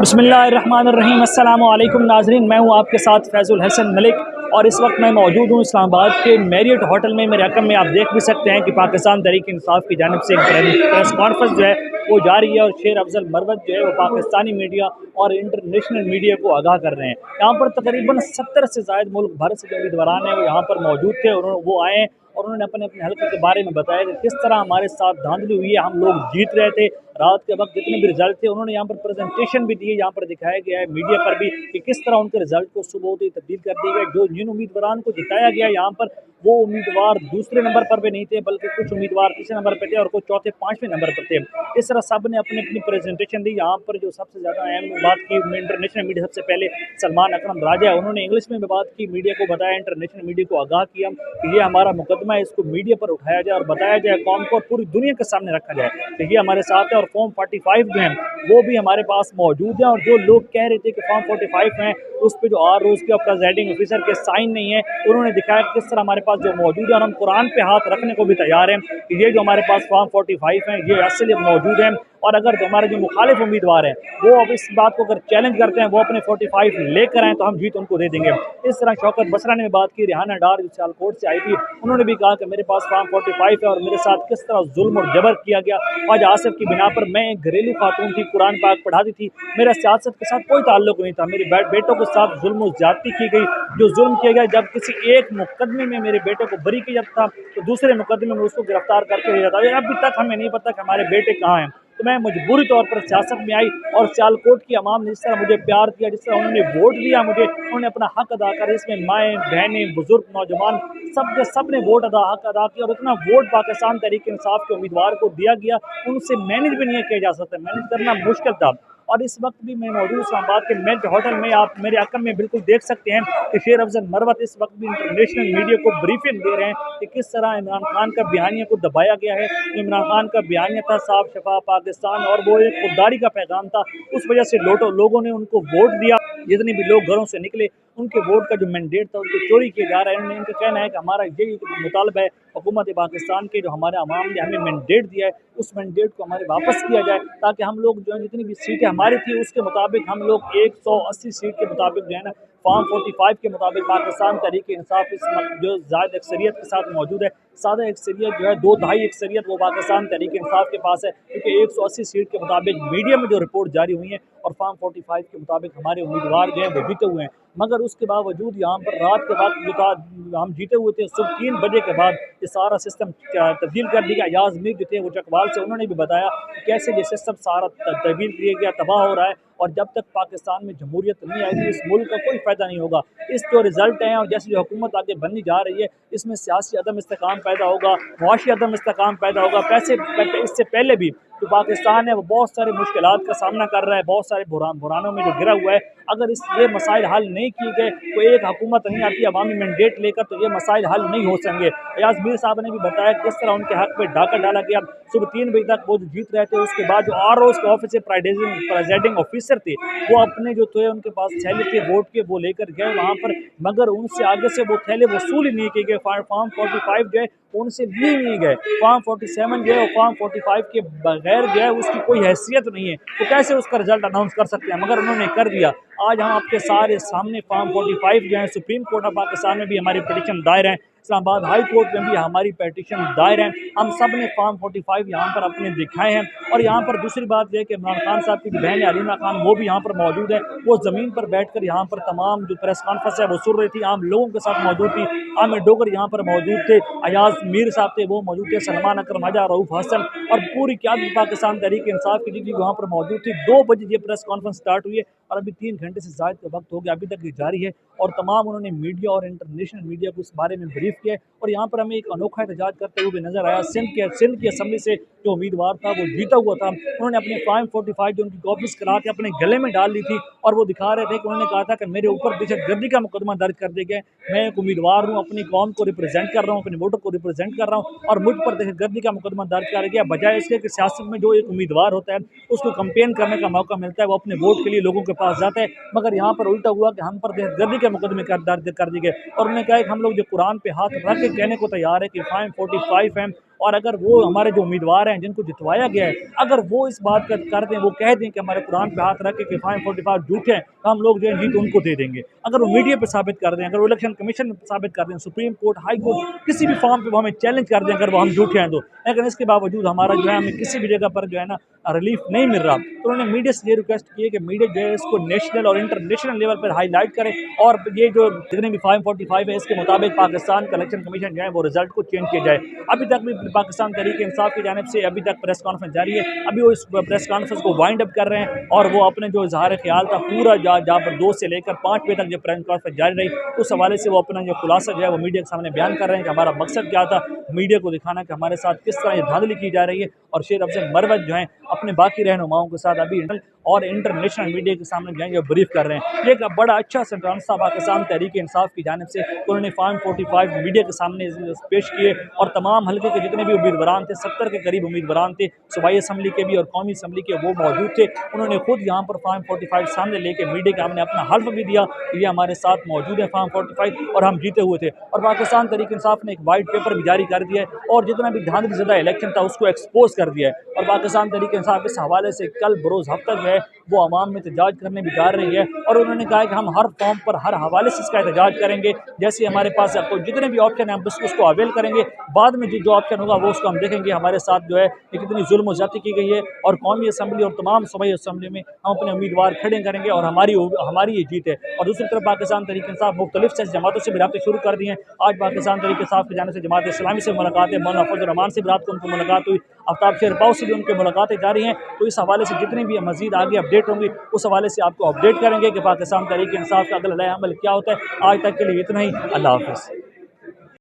बिस्मिल्लाहिर्रहमानिर्रहीम। अस्सलामु अलैकुम नाज़रीन, मैं हूं आपके साथ फैज़ुल हसन मलिक और इस वक्त मैं मौजूद हूं इस्लामाबाद के मैरियट होटल में। मेरे रकम में आप देख भी सकते हैं कि पाकिस्तान तहरीक इंसाफ की जानिब से एक प्रेस कॉन्फ्रेंस जो है वो जारी है और शेर अफजल मरवत जो है वो पाकिस्तानी मीडिया और इंटरनेशनल मीडिया को आगाह कर रहे हैं। यहाँ पर तकरीबन 70 से ज़ायद मुल्क भर से जो उम्मीदवार हैं वो यहाँ पर मौजूद थे और वो आए और उन्होंने अपने अपने हल्के के बारे में बताया कि किस तरह हमारे साथ धांधली हुई है, हम लोग जीत रहे थे। रात के वक्त जितने भी रिजल्ट थे उन्होंने यहाँ पर प्रेजेंटेशन भी दिए, यहाँ पर दिखाया गया है मीडिया पर भी कि किस तरह उनके रिजल्ट को सुबह होते ही तब्दील कर दिया गया। जो जिन उम्मीदवारों को जिताया गया यहाँ पर वो उम्मीदवार दूसरे नंबर पर भी नहीं थे, बल्कि कुछ उम्मीदवार तीसरे नंबर पर थे और कुछ चौथे पाँचवें नंबर पर थे। इस तरह सब ने अपनी अपनी प्रेजेंटेशन दी। यहाँ पर जो सबसे ज़्यादा अहम बात की इंटरनेशनल मीडिया, सबसे पहले सलमान अकरम राजा है, उन्होंने इंग्लिश में भी बात की, मीडिया को बताया, इंटरनेशनल मीडिया को आगाह किया कि ये हमारा मुकदमा है, इसको मीडिया पर उठाया जाए और बताया जाए, कौम को और पूरी दुनिया के सामने रखा जाए कि ये हमारे साथ है। और फॉर्म 45 जो हैं वो भी हमारे पास मौजूद है और जो लोग कह रहे थे कि फॉर्म 45 हैं उस पर जो आर रोज़ के और प्रेजाइडिंग ऑफिसर के साइन नहीं है, उन्होंने दिखाया किस तरह हमारे पास जो मौजूद है और हम कुरान पे हाथ रखने को भी तैयार हैं कि ये जो हमारे पास फॉर्म 45 हैं ये असली मौजूद हैं। और अगर जो हमारे जो मुखालिफ उम्मीदवार हैं वो अब इस बात को अगर चैलेंज करते हैं, वो अपने 45 लेकर आएँ तो हम जीत उनको दे देंगे। इस तरह शौकत बसरा ने बात की, रिहाना डार जो सियालकोट से आई थी, उन्होंने भी कहा कि मेरे पास फॉर्म 45 है और मेरे साथ किस तरह जुल्म और जबर किया गया। ख्वाजा आसिफ की बिना पर मैं एक घरेलू खातून थी, कुरान पाक पढ़ाती थी, मेरा सियासत के साथ कोई ताल्लुक नहीं था, मेरे बेटों के साथ जुल्म और ज्यादती की गई। जो जुल्म किया गया, जब किसी एक मुकदमे में मेरे बेटे को बरी किया जाता था तो दूसरे मुकदमे में उसको गिरफ्तार करके ले जाता था। अभी तक हमें नहीं पता कि हमारे बेटे कहाँ हैं। तो मैं मजबूरी तौर पर सियासत में आई और सियालकोट की आवाम ने जिस तरह मुझे प्यार किया, जिस तरह उन्होंने वोट दिया मुझे, उन्होंने अपना हक अदा कर, इसमें माएँ बहनें बुजुर्ग नौजवान सब ने वोट हक अदा किया और इतना वोट पाकिस्तान तहरीक इंसाफ के उम्मीदवार को दिया गया, उनसे मैनेज भी नहीं किया जा सकता, मैनेज करना मुश्किल था। और इस वक्त भी मैं मौजूद इस्लामाबाद के मेरियट होटल में, आप मेरे अकम में बिल्कुल देख सकते हैं कि शेर अफजल मरवत इस वक्त भी इंटरनेशनल मीडिया को ब्रीफिंग दे रहे हैं कि किस तरह इमरान खान का बयानिया को दबाया गया है। इमरान खान का बयानिया था साफ शफाफ पाकिस्तान और वो एक खुददारी का पैगाम था, उस वजह से लोगों ने उनको वोट दिया। जितने भी लोग घरों से निकले उनके वोट का जो मैंडेट था उनको चोरी किया जा रहा है। इनका कहना है कि हमारा यही मुतालबा है हुकूमत पाकिस्तान के, जो हमारे अवाम ने हमें मैंडेट दिया है उस मैंडेट को हमारे वापस किया जाए, ताकि हम लोग जो है जितनी भी सीटें हमारी थी उसके मुताबिक हम लोग 180 सीट के मुताबिक जो है ना फॉर्म 45 के मुताबिक पाकिस्तान तहरीक इंसाफ इस जो ज़ायद अक्सरियत के साथ मौजूद है। सादा अक्सरियत जो है 2/2 अक्सरियत वो पाकिस्तान तहरीक इंसाफ के पास है, क्योंकि 180 सीट के मुताबिक मीडिया में जो रिपोर्ट जारी हुई है और फॉर्म 45 के मुताबिक हमारे उम्मीदवार जो हैं वो जीते हुए हैं। मगर उसके बावजूद यहाँ पर रात के वक्त जो था हम जीते हुए थे, सुबह 3 बजे के बाद ये सारा सिस्टम तब्दील कर दिया। याज मीर जो थे वो चकवाल से, उन्होंने भी बताया कैसे ये सिस्टम सारा तब्दील किया गया, तबाह हो रहा है और जब तक पाकिस्तान में जमहूरियत नहीं आएगी इस मुल्क का कोई फ़ायदा नहीं होगा। इस जो रिज़ल्ट हैं और जैसे जो हुकूमत आगे बननी जा रही है इसमें सियासी अदम इस्तेकाम पैदा होगा, मुआशी अदम इस्तेकाम पैदा होगा। इससे पहले भी जो पाकिस्तान है वो बहुत सारी मुश्किलात का सामना कर रहा है, बहुत सारे बुरानों में जो गिरा हुआ है। अगर ये मसाइल हल नहीं किए गए तो एक हुकूमत नहीं आती अवामी मैंडेट लेकर तो ये मसाइल हल नहीं हो सकेंगे। अयाज मीर साहब ने भी बताया किस तरह उनके हक में डाका डाला गया। सुबह 3 बजे तक वो जो जीत रहे थे, उसके बाद जो आर रोज़ के ऑफिस से प्रेजाइडिंग ऑफिसर थे वो अपने जो थे उनके पास थैले थे वोट के, वो लेकर गए वहाँ पर, मगर उनसे आगे से वो थैले वसूल ही नहीं किए गए। फॉर्म 45 जो है उनसे लिए नहीं गए। फॉर्म 47 जो है फॉर्म 45 के बगैर जो है उसकी कोई हैसियत नहीं है, तो कैसे उसका रिजल्ट अनाउंस कर सकते हैं, मगर उन्होंने कर दिया। आज हम आपके सारे सामने फॉर्म 45 जो है, सुप्रीम कोर्ट ऑफ पाकिस्तान में भी हमारी पिटीशन दायर है, इस्लामाबाद हाई कोर्ट में भी हमारी पिटीशन दायर है। हम सब ने फॉर्म 45 यहाँ पर अपने दिखाए हैं। और यहाँ पर दूसरी बात यह है कि इमरान खान साहब की बहन अलीमा खान वो भी यहाँ पर मौजूद है, वो ज़मीन पर बैठकर यहाँ पर तमाम जो प्रेस कॉन्फ्रेंस है वो सुन रही थी, आम लोगों के साथ मौजूद थी। आमिर डोगर यहाँ पर मौजूद थे, अयाज मीर साहब थे वो मौजूद थे, सलमान अकरम राजा, रऊफ हसन और पूरी क़यादत पाकिस्तान तहरीक इंसाफ की जी वहाँ पर मौजूद थी। 2 बजे ये प्रेस कॉन्फ्रेंस स्टार्ट हुई है और अभी 3 घंटे से ज़ायद का वक्त हो गया, अभी तक ये जारी है और तमाम उन्होंने मीडिया और इंटरनेशनल मीडिया को इस बारे में ब्रीफ किया है। और यहाँ पर हमें एक अनोखा एहतजाज करते हुए भी नजर आया। सिंध की असम्बली से जो उम्मीदवार था वो जीता हुआ था, उन्होंने अपने फॉर्म 45 जो उनकी कॉपीज करा के अपने गले में डाल ली थी और वो दिखा रहे थे कि उन्होंने कहा था कि मेरे ऊपर दहशतगर्दी का मुकदमा दर्ज कर दिया गया, मैं एक उम्मीदवार हूँ, अपनी कौम को रिप्रेजेंट कर रहा हूँ, अपने वोटर को रिप्रेजेंट कर रहा हूँ और मुझ पर दहशतगर्दी का मुकदमा दर्ज कर गया। बजाय इसके कि सियासत में जो एक उम्मीदवार होता है उसको कंपेन करने का मौका मिलता है, वो अपने वोट के लिए लोगों के पास जाता है, मगर यहाँ पर उल्टा हुआ कि हम पर दहशतगर्दी के मुकदमे दर्ज कर दिए गए। और उन्होंने कहा कि हम लोग जो कुरान पे हाथ रख के कहने को तैयार है कि फॉर्म 45 है और अगर वो हमारे जो उम्मीदवार हैं जिनको जितवाया गया है, अगर वो इस बात का कर दें, वो कह दें कि हमारे कुरान पे हाथ रख के फार्म 45 झूठे हैं, तो हम लोग जो है जीत उनको दे देंगे। अगर वो मीडिया पे साबित कर दें, अगर वो इलेक्शन कमीशन में साबित कर दें, सुप्रीम कोर्ट, हाई कोर्ट, किसी भी फॉर्म पे वो हमें चैलेंज कर दें अगर वो हम झूठे हैं तो, लेकिन इसके बावजूद हमारा जो है हमें किसी भी जगह पर जो है ना रिलीफ नहीं मिल रहा। तो उन्होंने मीडिया से ये रिक्वेस्ट की है कि मीडिया जो है इसको नेशनल और इंटरनेशनल लेवल पर हाईलाइट करे और ये जो जितने भी फार्म 45 है इसके मुताबिक पाकिस्तान का इलेक्शन कमीशन जो है वो रिजल्ट को चेंज किया जाए। अभी तक भी पाकिस्तान तहरीक इंसाफ की जानिब से अभी तक प्रेस कॉन्फ्रेंस जारी है, अभी वो इस प्रेस कॉन्फ्रेंस को वाइंड अप कर रहे हैं और वो अपने जो इजहार ख्याल था पूरा जहाँ पर 2 से लेकर 5 बजे तक जो प्रेस कॉन्फ्रेंस जारी रही, उस हवाले से वो अपना जो खुलासा जो है वो मीडिया के सामने बयान कर रहे हैं कि हमारा मकसद क्या था, मीडिया को दिखाना कि हमारे साथ किस तरह ये धांधली की जा रही है। और शेर अफजल मरवत जो है अपने बाकी रहनुमाओं के साथ अभी और इंटरनेशनल मीडिया के सामने जो है ये ब्रीफ कर रहे हैं। ये एक बड़ा अच्छा सेंटेंस था पाकिस्तान तहरीक इंसाफ की जानिब से, तो उन्होंने फार्म 45 मीडिया के सामने पेश किए और तमाम हल्के के जितने भी उम्मीदवार थे, 70 के करीब उम्मीदवार थे, सूबाई असम्बली के भी और कौमी असम्बली के, वो मौजूद थे। उन्होंने खुद यहाँ पर फार्म 45 सामने लेके मीडिया के हमने अपना हल्फ भी दिया, ये हमारे साथ मौजूद है फार्म 45 और हम जीते हुए थे। और पाकिस्तान तहरीक इंसाफ ने एक वाइट पेपर भी जारी कर दिया है और जितना भी धांधली ज़दा इलेक्शन था उसको एक्सपोज कर दिया है। और पाकिस्तान तहरीक इंसाफ इस हवाले से कल बरोज़ हफ्ता जो है वो अवाम में एहतजाज करने भी जा रही है और उन्होंने कहा कि हम हर फॉर्म पर हर हवाले से इसका एहतजाज करेंगे। जैसे हमारे पास आपको जितने भी ऑप्शन हैं हम उसको अवेल करेंगे, बाद में जो ऑप्शन होगा वो उसको हम देखेंगे हमारे साथ जो है कि कितनी जुल्म ज़्यादती की गई है। और कौमी असम्बली और तमाम सूबाई असम्बली में हम अपने उम्मीदवार खड़े करेंगे और हमारी ये जीत है। और दूसरी तरफ पाकिस्तान तहरीक इंसाफ मुख्तलिफ से जमातों से भी राब्ते शुरू कर दिए हैं। आज पाकिस्तान तहरीक इंसाफ की जानिब से जमात इस्लामी से मुलाकात है, मौलाना फजल रहमान से भी रात को उनकी मुलाकात हुई, आफ्ताब शेरपाव से भी उनकी मुलाकातें जारी हैं। तो इस हवाले से जितनी भी मजीद आगे अपडेट होंगी उस हवाले से आपको अपडेट करेंगे कि पाकिस्तान तहरीक इंसाफ का अगला अमल क्या होता है। आज तक के लिए इतना ही, अल्लाह हाफ़िज़।